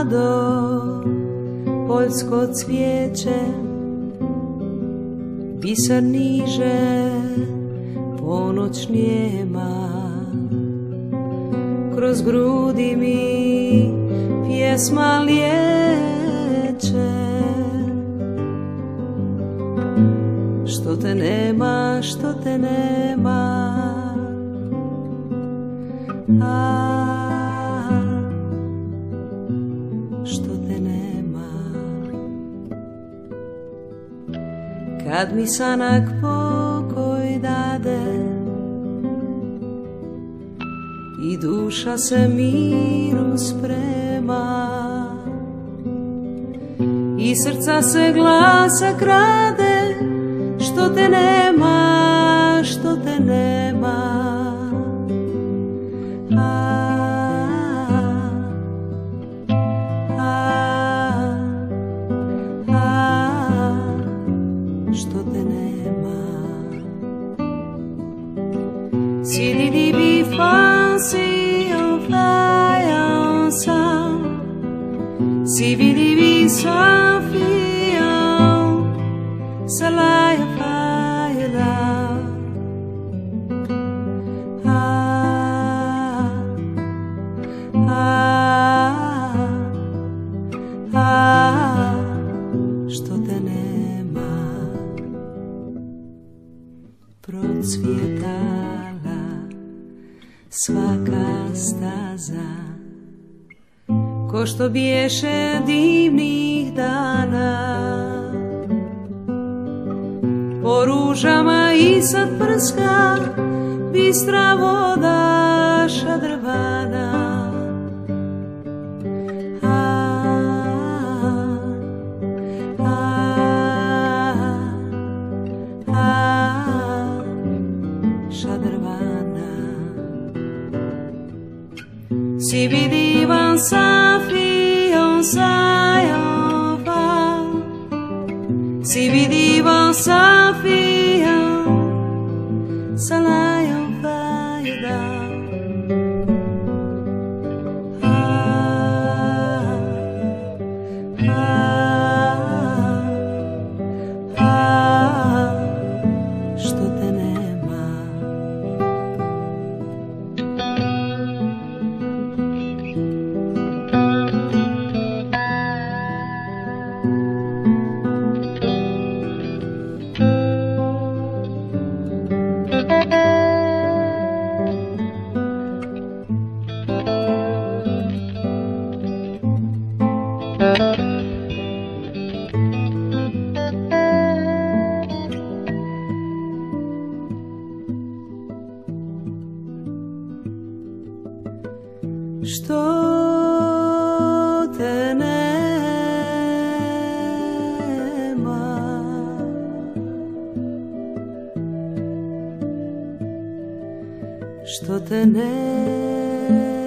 mlado poljsko cvijeće, biser niže ponoć njema, kroz grudi mi pjesma liječe. Što te nema, što te nema, što te nema. Kad mi sanak pokoj dade i duša se miru sprema, i srca se glasa krade, što te nema, što te nema. Što te nema. Si di di bi fa si on fai ensemble, si vi di bi sa fi on salai fai la. Što te nema. Procvjetala svaka staza, ko što biješe divnih dana, po ružama i sad prska bistra voda šadrvana. Si vidivan sa fiançailles enfants, si vidivan sa fiançailles enfants. Što te nema. Što te nema. Što te nema.